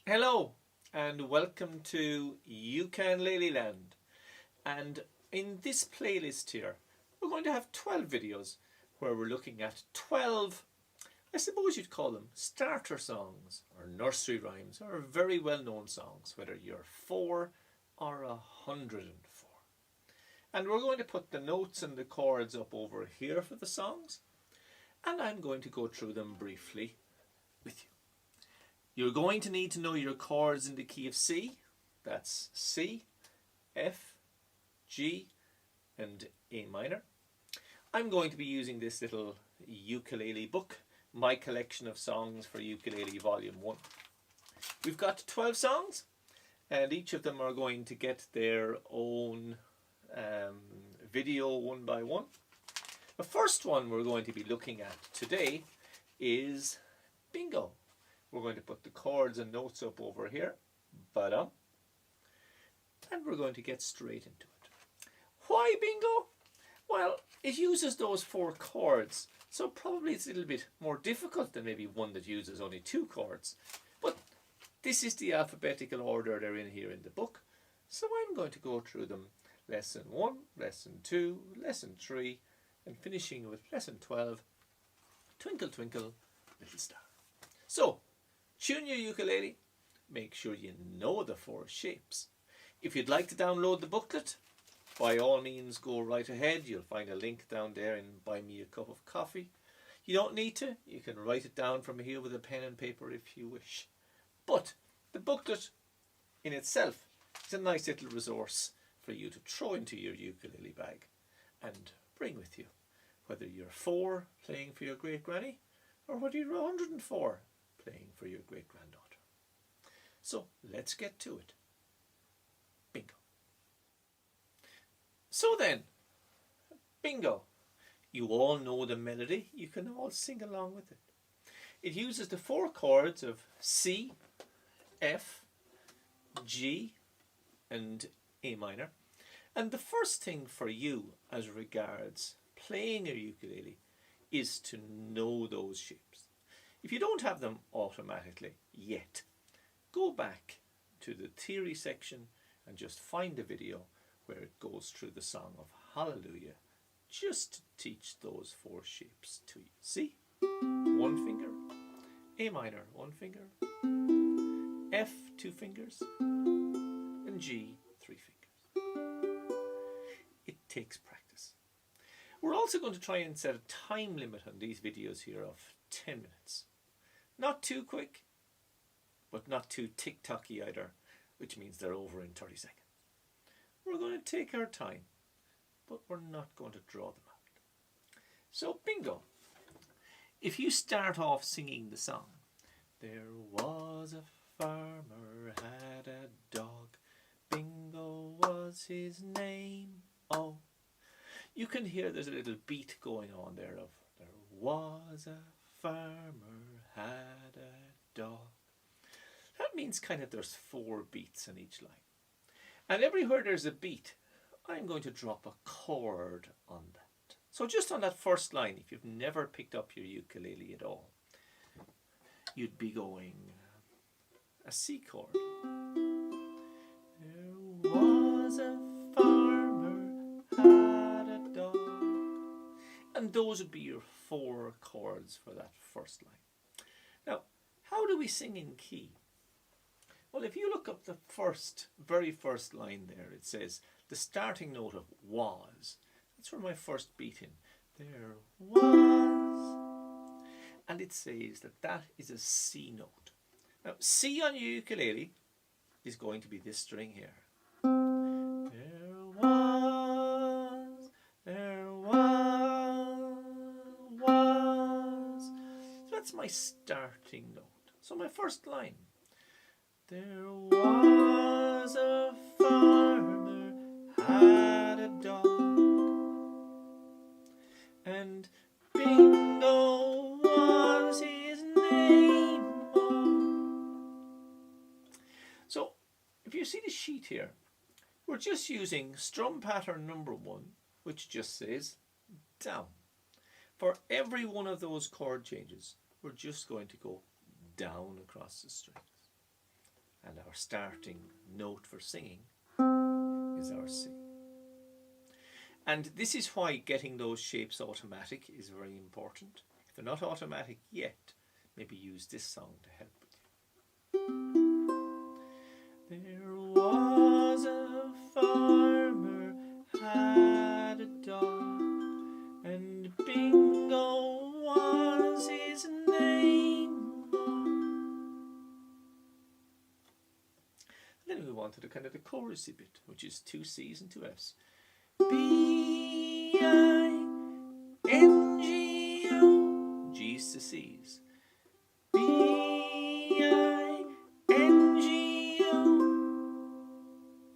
Hello and welcome to U Can Lele Land, and in this playlist here we're going to have 12 videos where we're looking at 12, I suppose you'd call them starter songs or nursery rhymes or very well known songs, whether you're 4 or 104. And we're going to put the notes and the chords up over here for the songs, and I'm going to go through them briefly with you. You're going to need to know your chords in the key of C. That's C, F, G and A minor. I'm going to be using this little ukulele book, My Collection of Songs for Ukulele Volume 1. We've got 12 songs and each of them are going to get their own video one by one. The first one we're going to be looking at today is Bingo. We're going to put the chords and notes up over here, and we're going to get straight into it. Why Bingo? Well, it uses those 4 chords, so probably it's a little bit more difficult than maybe one that uses only 2 chords. But this is the alphabetical order they're in here in the book, so I'm going to go through them. Lesson 1, Lesson 2, Lesson 3, and finishing with Lesson 12, Twinkle Twinkle Little Star. So, tune your ukulele, make sure you know the 4 shapes. If you'd like to download the booklet, by all means go right ahead. You'll find a link down there in Buy Me a Cup of Coffee. You don't need to, you can write it down from here with a pen and paper if you wish. But the booklet in itself is a nice little resource for you to throw into your ukulele bag and bring with you, whether you're 4 playing for your great granny or whether you're 104 playing for your great granddaughter. So let's get to it. Bingo. So then, Bingo. You all know the melody. You can all sing along with it. It uses the 4 chords of C, F, G and A minor. And the first thing for you as regards playing a ukulele is to know those shapes. If you don't have them automatically yet, go back to the theory section and just find the video where it goes through the song of Hallelujah, just to teach those 4 shapes to you. C, 1 finger, A minor, 1 finger, F, 2 fingers, and G, 3 fingers. It takes practice. We're also going to try and set a time limit on these videos here of 10 minutes. Not too quick, but not too tick-tocky either, which means they're over in 30 seconds. We're going to take our time, but we're not going to draw them out. So, Bingo. If you start off singing the song, there was a farmer had a dog, Bingo was his name, oh. You can hear there's a little beat going on there of there was a farmer had a dog. That means kind of there's 4 beats in each line. And everywhere there's a beat, I'm going to drop a chord on that. So just on that first line, if you've never picked up your ukulele at all, you'd be going a C chord. There was a farmer had a dog. And those would be your 4 chords for that first line. Now, how do we sing in key? Well, if you look up the very first line there, it says the starting note of was. That's where my first beat in. There was. And it says that that is a C note. Now, C on your ukulele is going to be this string here. There was. So that's my starting note. So my first line. There was a farmer had a dog, and Bingo was his name. So, if you see the sheet here, we're just using strum pattern number 1, which just says down. For every one of those chord changes, we're just going to go down across the strings. and our starting note for singing is our C. And this is why getting those shapes automatic is very important. If they're not automatic yet, maybe use this song to help with you. There was a farmer had a dog, and Bingo was his name. And then we wanted to kind of the chorusy bit, which is 2 C's and 2 F's. B-I-N-G-O, G's to C's. B-I-N-G-O.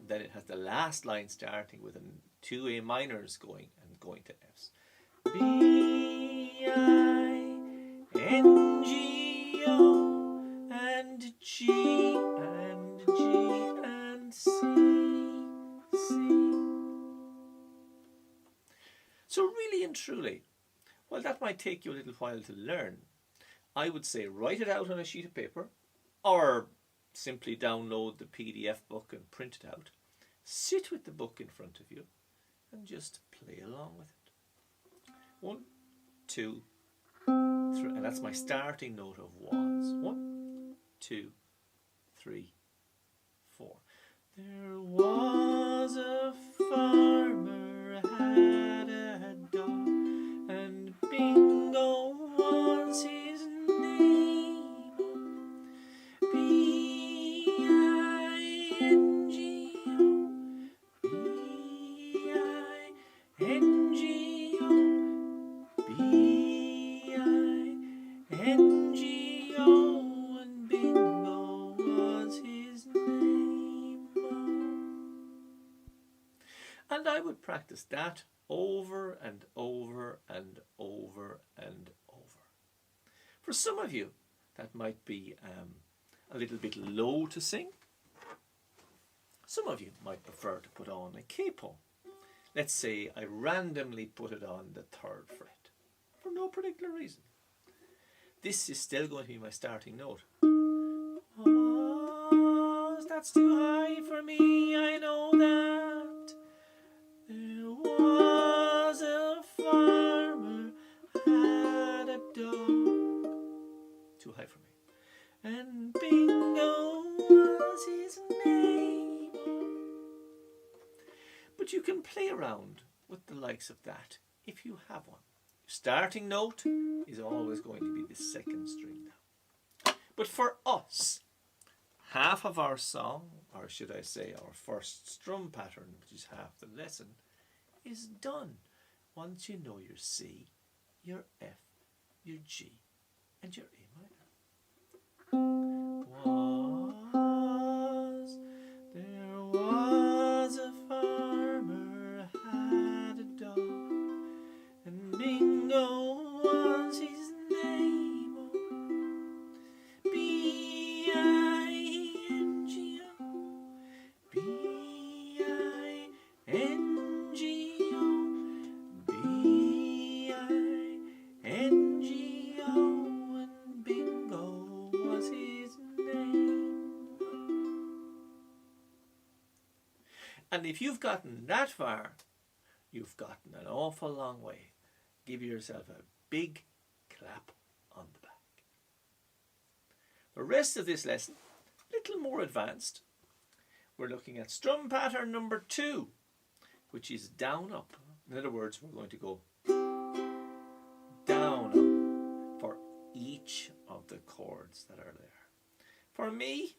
Then it has the last line starting with 2 A minors going and going to F's. B-I-N-G-O and G and G and C, C. So really and truly, while that might take you a little while to learn, I would say write it out on a sheet of paper or simply download the PDF book and print it out. Sit with the book in front of you and just play along with it. 1, 2, 3, and that's my starting note of was. 1, 2, 3, 4. There was a farmer had a dog, and Bingo was his name. B-I-N-G-O, B-I-N-G-O, B-I-N-G-O, and Bingo was his name. And I would practice that over and over and over and over. For some of you, that might be a little bit low to sing. Some of you might prefer to put on a capo. Let's say I randomly put it on the 3rd fret for no particular reason. This is still going to be my starting note. Oh, that's too high for me, I know that. There was a farmer had a dog. Too high for me. And Bingo was his name. But you can play around with the likes of that if you have one. Starting note is always going to be the 2nd string now. But for us, half of our song, or should I say our first strum pattern, which is half the lesson, is done once you know your C, your F, your G, and your A minor. There was a farmer had a dog, and Bingo was his name. B-I-N-G-O, B-I-N-G-O, B-I-N-G-O, and Bingo was his name. And if you've gotten that far, you've gotten an awful long way. Give yourself a big clap on the back. The rest of this lesson, a little more advanced. We're looking at strum pattern number 2, which is down up. In other words, we're going to go down up for each of the chords that are there. For me,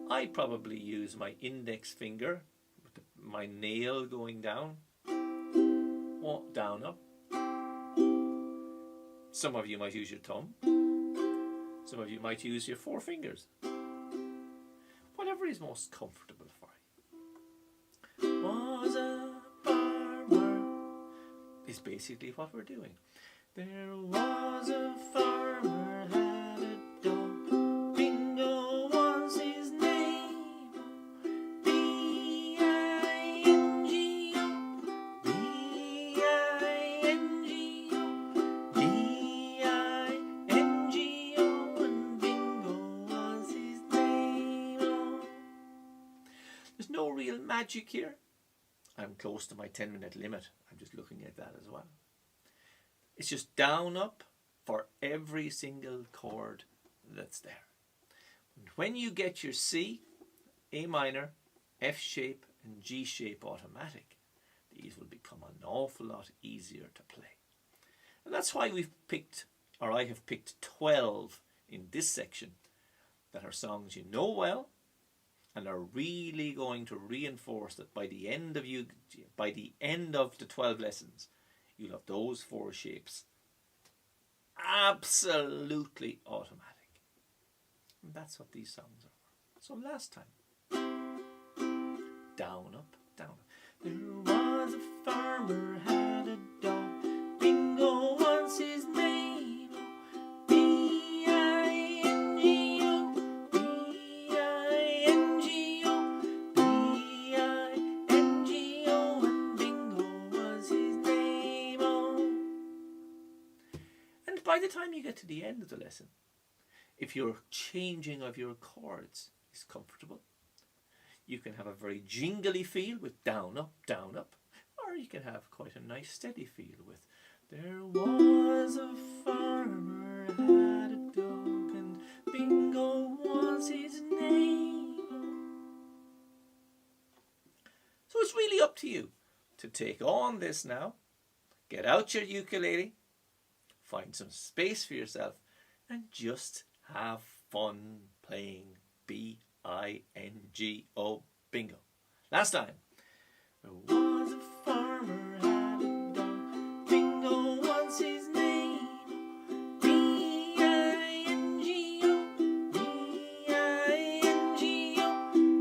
I probably use my index finger with my nail going down, down up. Some of you might use your thumb. Some of you might use your 4 fingers. Whatever is most comfortable for you. Was a farmer is basically what we're doing. There was a farmer had a dog. Bingo was his name. B-I-N-G-O, B-I-N-G-O, B-I-N-G-O, real magic here. I'm close to my 10-minute limit. I'm just looking at that as well. It's just down, up for every single chord that's there. And when you get your C, A minor, F shape and G shape automatic, these will become an awful lot easier to play. And that's why we've picked, or I have picked 12 in this section that are songs you know well and are really going to reinforce that by the end of the 12 lessons, you'll have those 4 shapes absolutely automatic. And that's what these songs are. So last time, down, up, down, up. There was a farmer had a dog, Bingo was his name. B-I-N-G-O, B-I-N-G-O, B-I-N-G-O, and Bingo was his name. Oh. And by the time you get to the end of the lesson, if your changing of your chords is comfortable, you can have a very jingly feel with down, up, or you can have quite a nice steady feel with there was a farmer had a dog and Bingo was his name. So it's really up to you to take on this now, get out your ukulele, find some space for yourself and just have fun playing B-I-N-G-O, bingo. Last time. There was a farmer had a dog, Bingo was his name. B-I-N-G-O, B-I-N-G-O,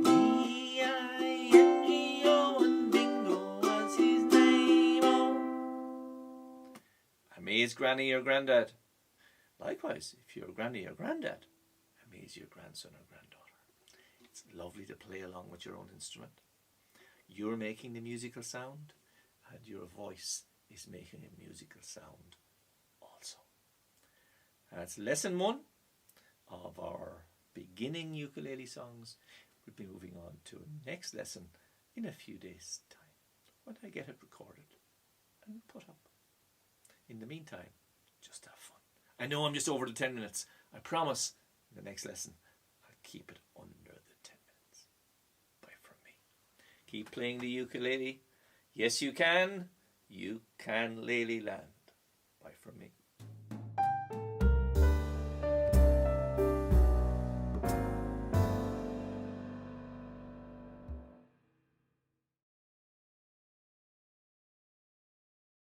B-I-N-G-O, and Bingo was his name. Oh. Amaze Granny or Grandad. Likewise, if you're Granny or Grandad, amaze your grandson or granddaughter. It's lovely to play along with your own instrument. You're making the musical sound and your voice is making a musical sound also. That's lesson 1 of our beginning ukulele songs. We'll be moving on to a next lesson in a few days' time when I get it recorded and put up. In the meantime, just have fun. I know I'm just over the 10 minutes. I promise in the next lesson I'll keep it under the 10 minutes. Bye from me. Keep playing the ukulele. Yes, you can. You can Lele Land. Bye from me.